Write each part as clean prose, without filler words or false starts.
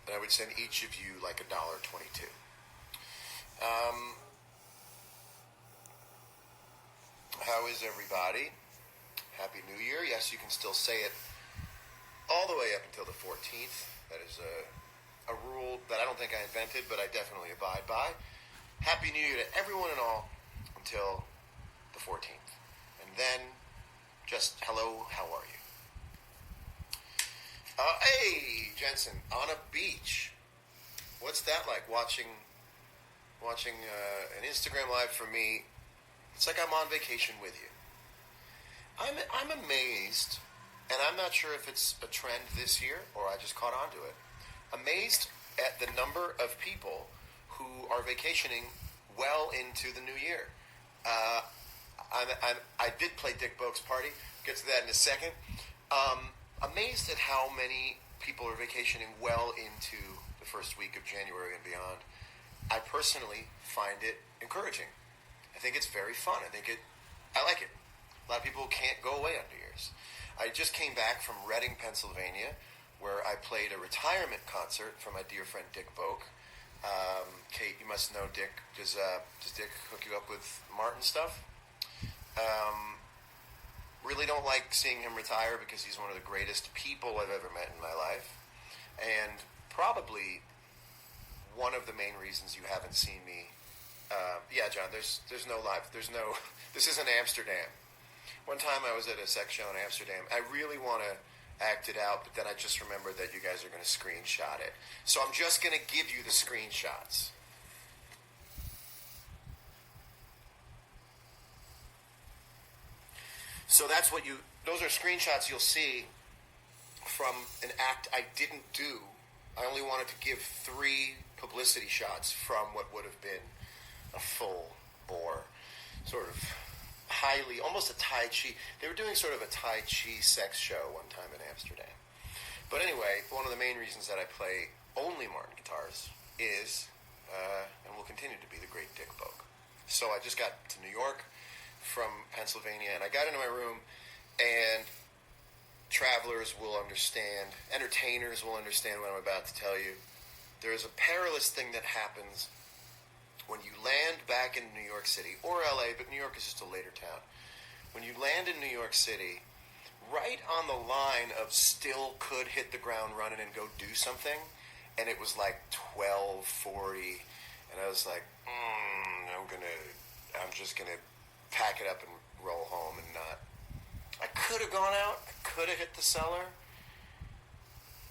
and I would send each of you like $1.22. How is everybody? Happy New Year. Yes, you can still say it all the way up until the 14th. That is a rule that I don't think I invented, but I definitely abide by. Happy New Year to everyone and all until the 14th. And then, just hello, how are you? Hey, Jensen, on a beach. What's that like, watching an Instagram Live for me? It's like I'm on vacation with you. I'm amazed, and I'm not sure if it's a trend this year or I just caught on to it. Amazed at the number of people who are vacationing well into the new year. I did play Dick Boak's party. Get to that in a second. Amazed at how many people are vacationing well into the first week of January and beyond. I personally find it encouraging. I think it's very fun. I like it. A lot of people can't go away on New Year's. I just came back from Reading, Pennsylvania, where I played a retirement concert for my dear friend Dick Boak. Kate, you must know Dick. Does Dick hook you up with Martin stuff? Really don't like seeing him retire because he's one of the greatest people I've ever met in my life. And probably one of the main reasons you haven't seen me. Yeah, John, there's no live. This isn't Amsterdam. One time I was at a sex show in Amsterdam. I really want to act it out, but then I just remembered that you guys are going to screenshot it. So I'm just going to give you the screenshots. So those are screenshots you'll see from an act I didn't do. I only wanted to give 3 publicity shots from what would have been a full bore, sort of highly, almost a Tai Chi. They were doing sort of a Tai Chi sex show one time in Amsterdam. But anyway, one of the main reasons that I play only Martin guitars is, and will continue to be, the great Dick Boak. So I just got to New York from Pennsylvania, and I got into my room, and travelers will understand, entertainers will understand what I'm about to tell you. There is a perilous thing that happens when you land back in New York City, or LA, but New York is just a later town. When you land in New York City, right on the line of still could hit the ground running and go do something, and it was like 12:40, and I was like, I'm just gonna pack it up and roll home and not. I could have gone out, I could have hit the cellar,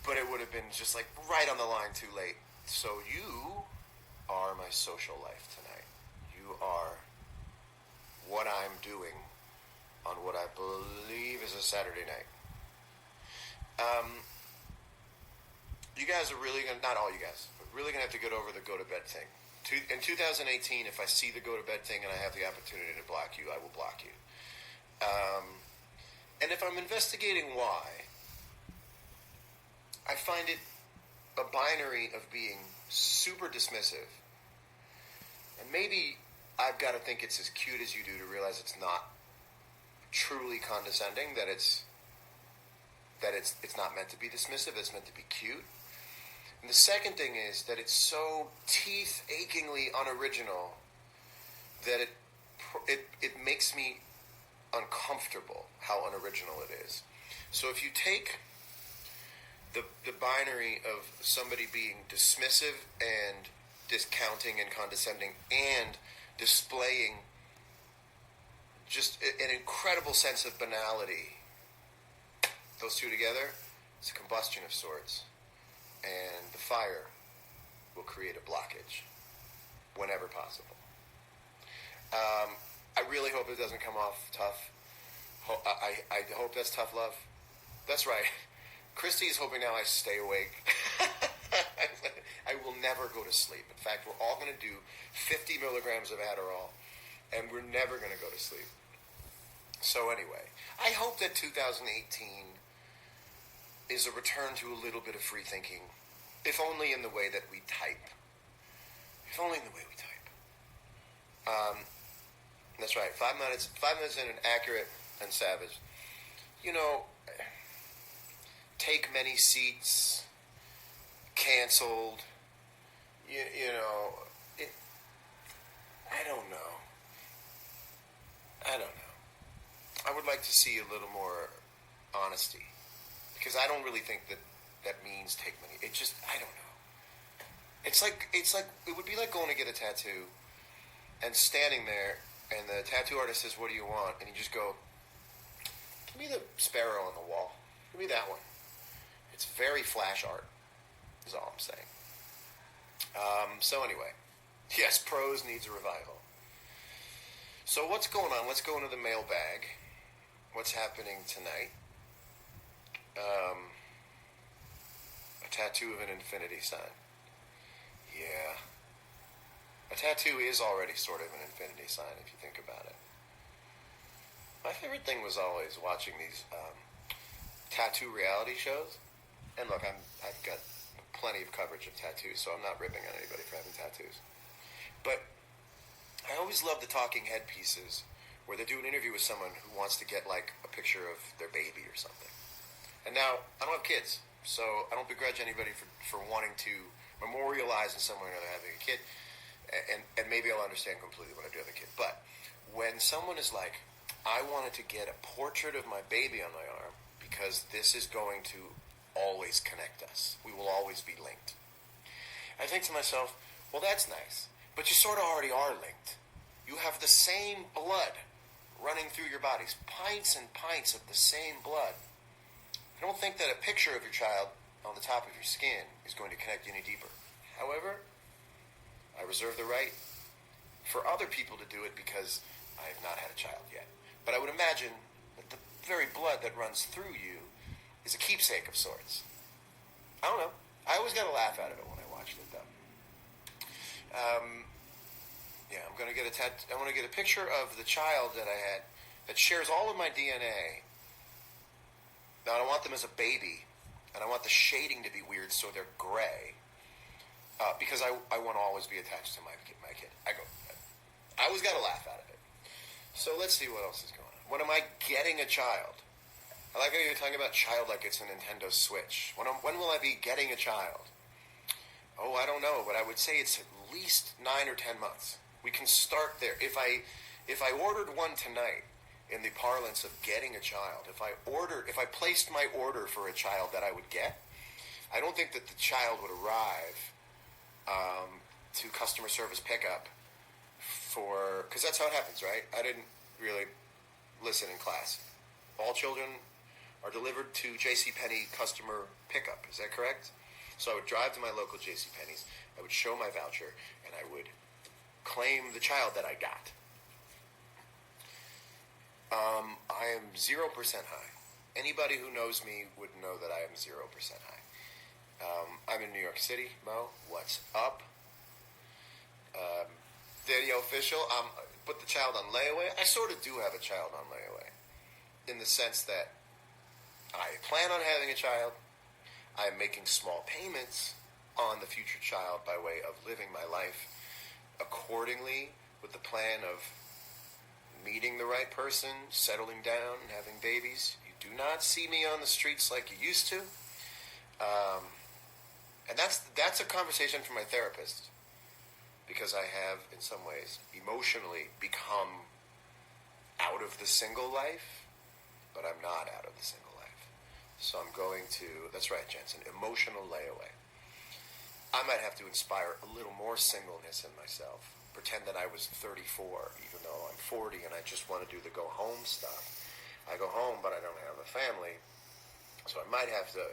but it would have been just like right on the line, too late. So you are my social life tonight. You are what I'm doing on what I believe is a Saturday night. You guys are really gonna, not all you guys, but really gonna have to get over the go to bed thing. In 2018, if I see the go to bed thing and I have the opportunity to block you, I will block you. And if I'm investigating why, I find it a binary of being super dismissive. And maybe I've got to think it's as cute as you do to realize it's not truly condescending, that it's not meant to be dismissive, it's meant to be cute. And the second thing is that it's so teeth-achingly unoriginal that it makes me uncomfortable how unoriginal it is. So if you take the binary of somebody being dismissive and discounting and condescending and displaying just an incredible sense of banality, those two together, it's a combustion of sorts. And the fire will create a blockage whenever possible. I really hope it doesn't come off tough. I hope that's tough love. That's right. Christy is hoping now I stay awake. I will never go to sleep. In fact, we're all going to do 50 milligrams of Adderall, and we're never going to go to sleep. So anyway, I hope that 2018 is a return to a little bit of free thinking, if only in the way that we type. If only in the way we type. That's right, 5 minutes in and accurate and savage. Take many seats, can't canceled. You know, I don't know. I would like to see a little more honesty, because I don't really think that means take money. It just, I don't know. It's like it would be like going to get a tattoo and standing there, and the tattoo artist says, "What do you want?" And you just go, "Give me the sparrow on the wall. Give me that one." It's very flash art, is all I'm saying. So anyway, yes, prose needs a revival. So what's going on? Let's go into the mailbag. What's happening tonight? A tattoo of an infinity sign. Yeah. A tattoo is already sort of an infinity sign if you think about it. My favorite thing was always watching these tattoo reality shows. And look, I've got plenty of coverage of tattoos, so I'm not ripping on anybody for having tattoos. But I always love the talking head pieces where they do an interview with someone who wants to get like a picture of their baby or something. And now, I don't have kids, so I don't begrudge anybody for wanting to memorialize in some way or another having a kid. And maybe I'll understand completely when I do have a kid. But when someone is like, I wanted to get a portrait of my baby on my arm because this is going to always connect us. We will always be linked. I think to myself, well, that's nice. But you sort of already are linked. You have the same blood running through your bodies. Pints and pints of the same blood. I don't think that a picture of your child on the top of your skin is going to connect you any deeper. However, I reserve the right for other people to do it because I have not had a child yet. But I would imagine that the very blood that runs through you is a keepsake of sorts. I don't know. I always got a laugh out of it when I watched it, though. Yeah, I'm going to get I want to get a picture of the child that I had that shares all of my DNA. Now, I don't want them as a baby, and I want the shading to be weird so they're gray, because I want to always be attached to my kid. I always got a laugh out of it. So let's see what else is going on. When am I getting a child? I like how you're talking about child like it's a Nintendo Switch. When will I be getting a child? Oh, I don't know, but I would say it's at least 9 or 10 months. We can start there. If I ordered one tonight, in the parlance of getting a child, if I placed my order for a child that I would get, I don't think that the child would arrive to customer service pickup because that's how it happens, right? I didn't really listen in class. All children are delivered to JCPenney customer pickup. Is that correct? So I would drive to my local JCPenney's, I would show my voucher, and I would claim the child that I got. I am 0% high. Anybody who knows me would know that I am 0% high. I'm in New York City. Mo, what's up? Danielle Official, put the child on layaway. I sort of do have a child on layaway, in the sense that I plan on having a child. I am making small payments on the future child by way of living my life accordingly, with the plan of meeting the right person, settling down, and having babies. You do not see me on the streets like you used to. And that's a conversation for my therapist, because I have, in some ways, emotionally become out of the single life, but I'm not out of the single life. So I'm going to, that's right, Jensen, emotional layaway. I might have to inspire a little more singleness in myself. Pretend that I was 34, even though I'm 40, and I just want to do the go home stuff. I go home, but I don't have a family. So I might have to,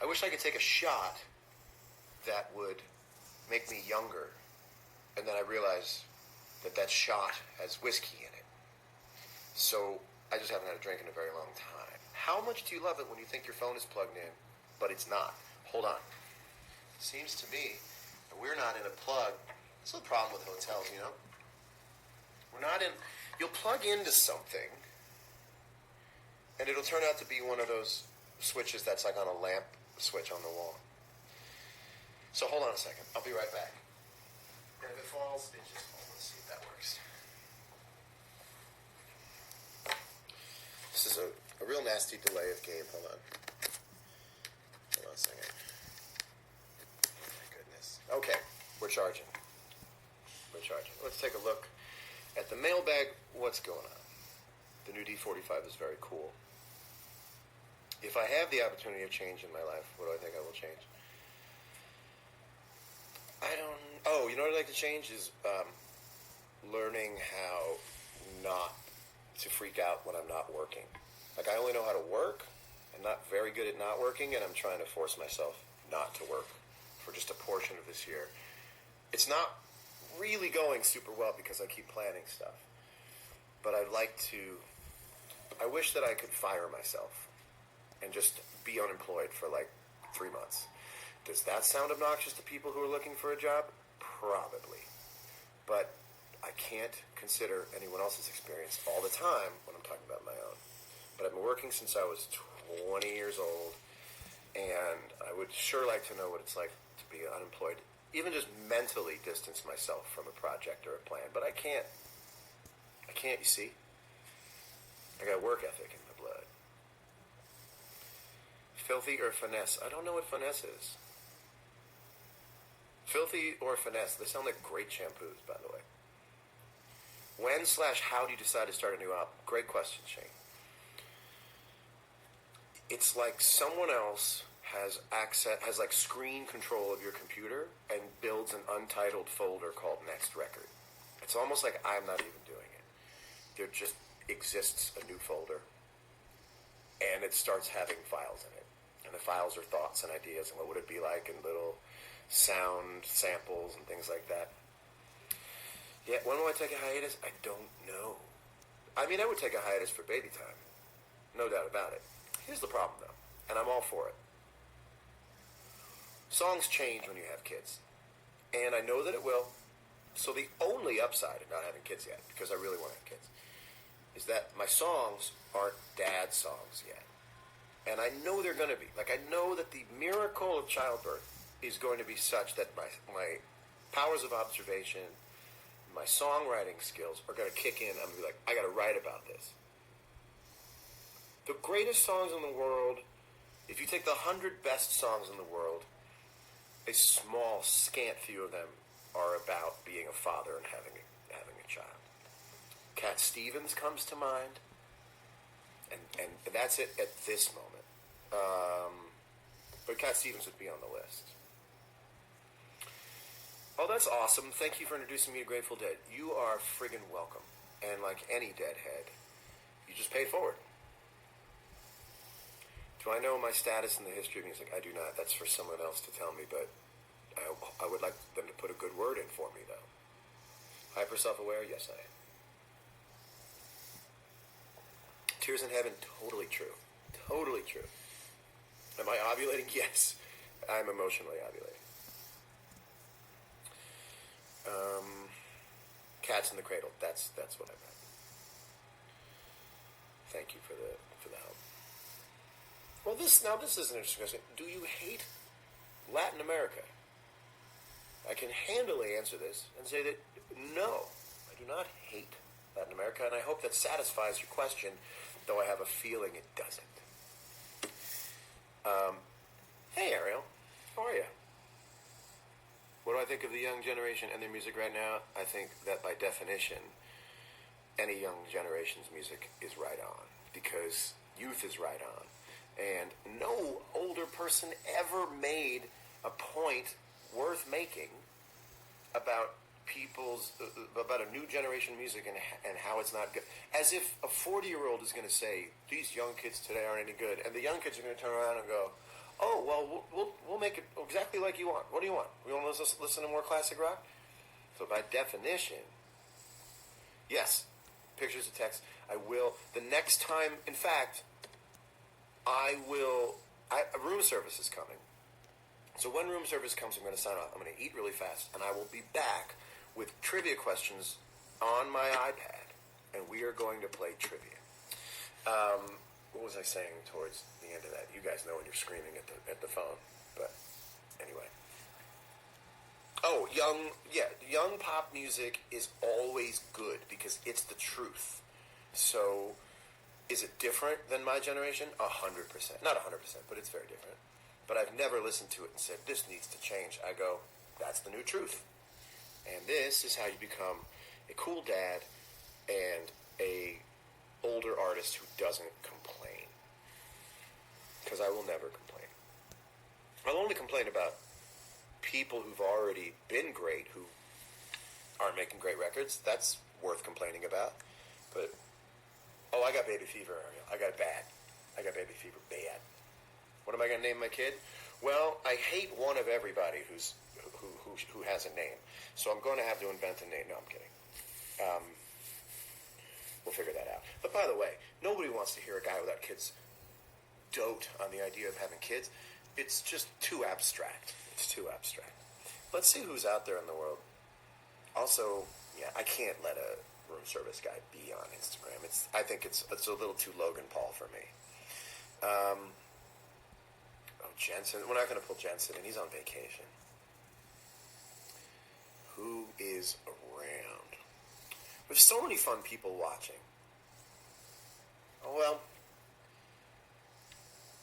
I wish I could take a shot that would make me younger. And then I realize that shot has whiskey in it. So I just haven't had a drink in a very long time. How much do you love it when you think your phone is plugged in, but it's not? Hold on. Seems to me that we're not in a plug. That's the problem with hotels, you know? We're not in... You'll plug into something, and it'll turn out to be one of those switches that's like on a lamp switch on the wall. So hold on a second. I'll be right back. And if it falls, it just falls. Let's see if that works. This is a real nasty delay of game. Hold on. Hold on a second. charging. We're charging. Let's take a look at the mailbag. What's going on? The new D45 is very cool. If I have the opportunity of change in my life, what do I think I will change? Oh, you know what I'd like to change is learning how not to freak out when I'm not working. Like, I only know how to work. I'm not very good at not working, and I'm trying to force myself not to work for just a portion of this year. It's not really going super well because I keep planning stuff. But I wish that I could fire myself and just be unemployed for like 3 months. Does that sound obnoxious to people who are looking for a job? Probably. But I can't consider anyone else's experience all the time when I'm talking about my own. But I've been working since I was 20 years old, and I would sure like to know what it's like to be unemployed. Even just mentally distance myself from a project or a plan. But I can't, you see? I got work ethic in my blood. Filthy or finesse? I don't know what finesse is. Filthy or finesse? They sound like great shampoos, by the way. When/how do you decide to start a new album? Great question, Shane. It's like someone else has like screen control of your computer and builds an untitled folder called Next Record. It's almost like I'm not even doing it. There just exists a new folder, and it starts having files in it. And the files are thoughts and ideas and what would it be like, and little sound samples and things like that. Yeah, when will I take a hiatus? I don't know. I mean, I would take a hiatus for baby time. No doubt about it. Here's the problem, though, and I'm all for it. Songs change when you have kids, and I know that it will. So the only upside of not having kids yet, because I really want to have kids, is that my songs aren't dad songs yet. And I know they're going to be. Like, I know that the miracle of childbirth is going to be such that my powers of observation, my songwriting skills are going to kick in. I'm going to be like, I got to write about this. The greatest songs in the world, if you take the 100 best songs in the world, a small, scant few of them are about being a father and having a child. Cat Stevens comes to mind, and that's it at this moment. But Cat Stevens would be on the list. Oh, that's awesome. Thank you for introducing me to Grateful Dead. You are friggin' welcome. And like any deadhead, you just pay it forward. Do I know my status in the history of music? I do not. That's for someone else to tell me, but I would like them to put a good word in for me, though. Hyper self-aware? Yes, I am. Tears in Heaven? Totally true. Totally true. Am I ovulating? Yes. I'm emotionally ovulating. Cats in the Cradle. That's what I meant. Thank you for the help. Well, this is an interesting question. Do you hate Latin America? I can handily answer this and say that no, I do not hate Latin America, and I hope that satisfies your question, though I have a feeling it doesn't. Hey, Ariel. How are you? What do I think of the young generation and their music right now? I think that by definition, any young generation's music is right on, because youth is right on. And no older person ever made a point worth making about about a new generation music and how it's not good. As if a 40-year-old is going to say, these young kids today aren't any good. And the young kids are going to turn around and go, oh, well, we'll make it exactly like you want. What do you want? We want to listen to more classic rock? So by definition, yes, pictures of text. I will. The next time, in fact, room service is coming. So when room service comes, I'm going to sign off. I'm going to eat really fast, and I will be back with trivia questions on my iPad, and we are going to play trivia. What was I saying towards the end of that? You guys know when you're screaming at the phone, but anyway. Oh, young pop music is always good because it's the truth. So, is it different than my generation? 100%. Not 100%, but it's very different. But I've never listened to it and said, this needs to change. I go, that's the new truth. And this is how you become a cool dad and a older artist who doesn't complain. Because I will never complain. I'll only complain about people who've already been great, who aren't making great records. That's worth complaining about. But, oh, I got baby fever, Ariel. I got it bad. I got baby fever bad. What am I going to name my kid? Well, I hate one of everybody who has a name. So I'm going to have to invent a name. No, I'm kidding. We'll figure that out. But by the way, nobody wants to hear a guy without kids dote on the idea of having kids. It's just too abstract. It's too abstract. Let's see who's out there in the world. Also, yeah, I can't let a room service guy be on Instagram. I think it's a little too Logan Paul for me. Jensen. We're not going to pull Jensen in. He's on vacation. Who is around? There's so many fun people watching. Oh, well.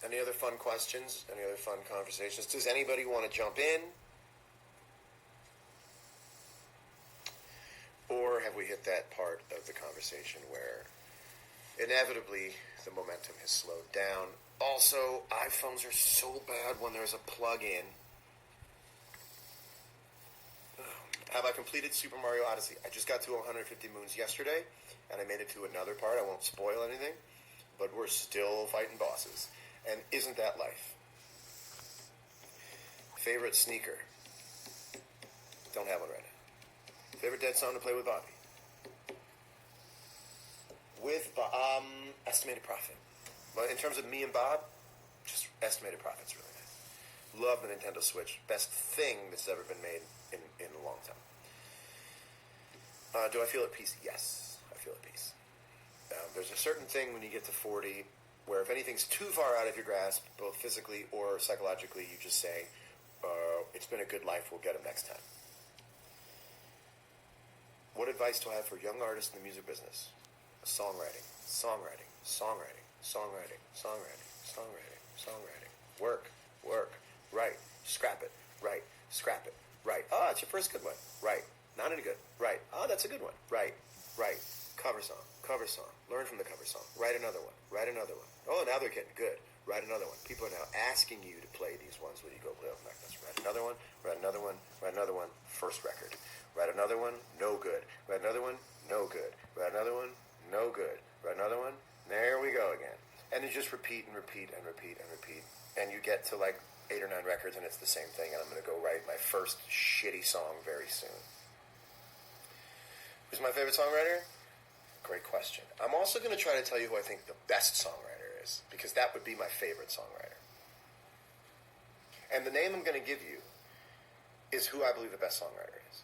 Any other fun questions? Any other fun conversations? Does anybody want to jump in? Or have we hit that part of the conversation where inevitably the momentum has slowed down? Also, iPhones are so bad when there's a plug-in. Have I completed Super Mario Odyssey? I just got to 150 moons yesterday, and I made it to another part. I won't spoil anything, but we're still fighting bosses. And isn't that life? Favorite sneaker? Don't have one right now. Favorite dead song to play with Bobby? Estimated Profit. But in terms of me and Bob, just Estimated Profit's really nice. Love the Nintendo Switch. Best thing that's ever been made in a long time. Do I feel at peace? Yes, I feel at peace. There's a certain thing when you get to 40 where if anything's too far out of your grasp, both physically or psychologically, you just say, it's been a good life, we'll get them next time. What advice do I have for young artists in the music business? Songwriting. Work. Write. Scrap it. Write. Scrap it. Write. Oh, it's your first good one. Write. Not any good. Write. Oh, that's a good one. Write. Cover song. Learn from the cover song. Write another one. Oh, now they're getting good. Write another one. People are now asking you to play these ones when you go play open mic. Write another one. First record. Write another one. No good. Write another one. No good. Write another one. No good. Write another one. There we go again. And you just repeat. And you get to like 8 or 9 records and it's the same thing. And I'm going to go write my first shitty song very soon. Who's my favorite songwriter? Great question. I'm also going to try to tell you who I think the best songwriter is, because that would be my favorite songwriter. And the name I'm going to give you is who I believe the best songwriter is.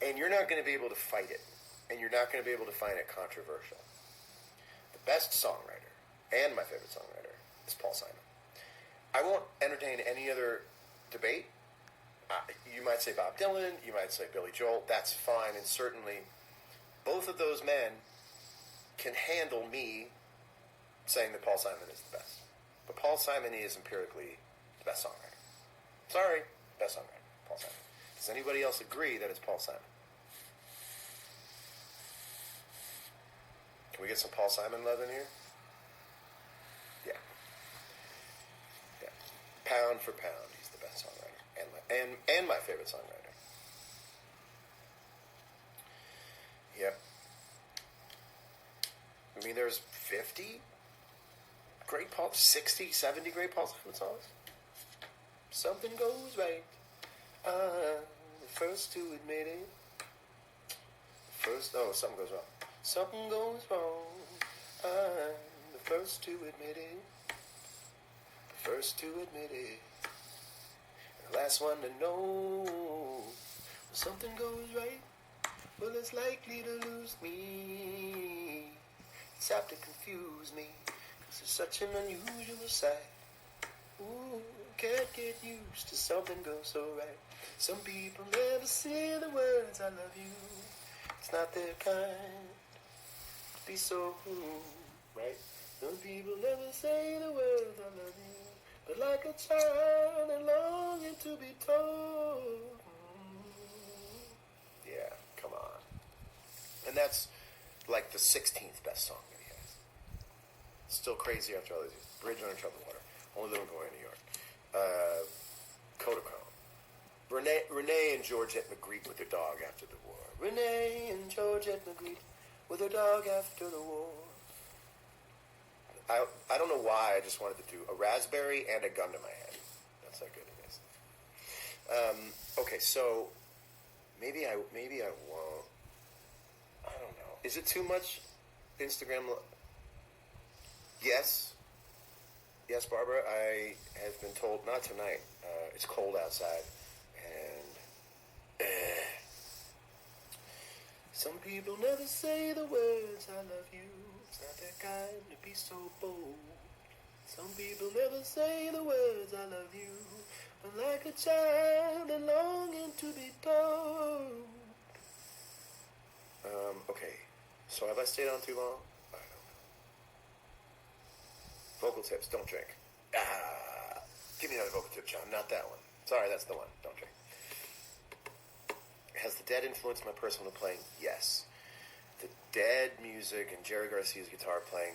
And you're not going to be able to fight it. And you're not going to be able to find it controversial. The best songwriter, and my favorite songwriter, is Paul Simon. I won't entertain any other debate. You might say Bob Dylan, you might say Billy Joel, that's fine, and certainly both of those men can handle me saying that Paul Simon is the best. But Paul Simon is empirically the best songwriter. Sorry, best songwriter, Paul Simon. Does anybody else agree that it's Paul Simon? Can we get some Paul Simon love in here? Yeah. Pound for pound, he's the best songwriter. And my favorite songwriter. Yep. I mean, there's 50 great 60, 70 great Paul Simon songs. Something goes right. I'm the first to admit it. Something goes wrong. Something goes wrong. I'm the first to admit it. The first to admit it. And the last one to know. When something goes right, well, it's likely to lose me. It's apt to confuse me, 'cause it's such an unusual sight. Ooh, can't get used to something goes so right. Some people never say the words I love you. It's not their kind to be so right. Some people never say the words I love you, but like a child and longing to be told. the 16th best song that he has. Still crazy after all these years. Bridge on Troubled Water. Only Little Boy in New York. Kodachrome. Renee and Georgette Magritte with their dog after the war. Renee and Georgette Magritte with their dog after the war. I don't know why I just wanted to do a raspberry and a gun to my head. That's how good it is. Okay, so maybe I won't. I don't know. Is it too much Instagram? Yes. Yes, Barbara, I have been told, not tonight, it's cold outside, and some people never say the words, I love you, it's not that kind to be so bold. Some people never say the words, I love you, but like a child and longing to be told. Okay, so have I stayed on too long? I don't know. Vocal tips, don't drink. Give me another vocal tip, John. Not that one. Sorry, that's the one. Don't drink. Has the Dead influenced my personal playing? Yes. The Dead music and Jerry Garcia's guitar playing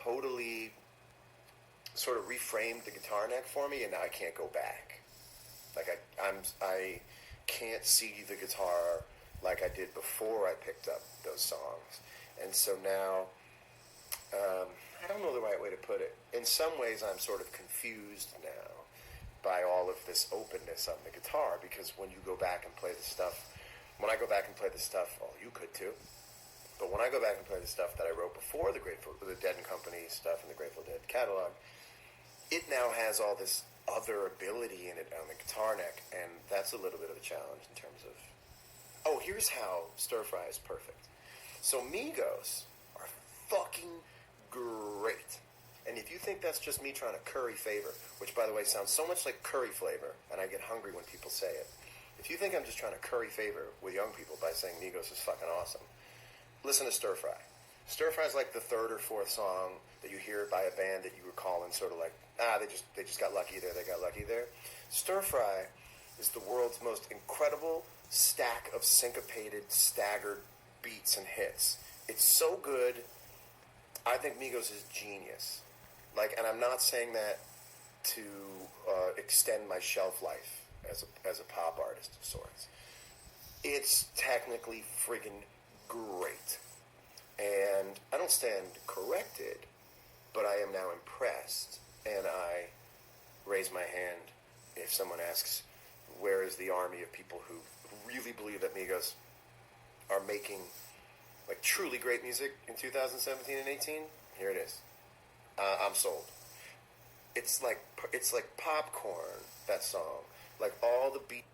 totally sort of reframed the guitar neck for me, and now I can't go back. Like I can't see the guitar like I did before I picked up those songs, and so now I don't know the right way to put it. In some ways, I'm sort of confused now by all of this openness on the guitar, because when you go back and play the stuff, when I go back and play the stuff, well, you could too, but when I go back and play the stuff that I wrote before the Dead and Company stuff and the Grateful Dead catalog, it now has all this other ability in it on the guitar neck, and that's a little bit of a challenge in terms of, oh, here's how Stir Fry is perfect. So Migos are fucking great. And if you think that's just me trying to curry favor, which, by the way, sounds so much like curry flavor, and I get hungry when people say it. If you think I'm just trying to curry favor with young people by saying Migos is fucking awesome, listen to Stir Fry. Stir Fry is like the third or fourth song that you hear by a band that you recall and sort of like, they just got lucky there, they got lucky there. Stir Fry is the world's most incredible stack of syncopated, staggered beats and hits. It's so good. I think Migos is genius. Like, and I'm not saying that to extend my shelf life as a pop artist of sorts. It's technically friggin' great. And I don't stand corrected, but I am now impressed, and I raise my hand if someone asks, where is the army of people who really believe that Migos are making like truly great music in 2017 and 18? Here it is. I'm sold. It's like popcorn, that song. Like all the beats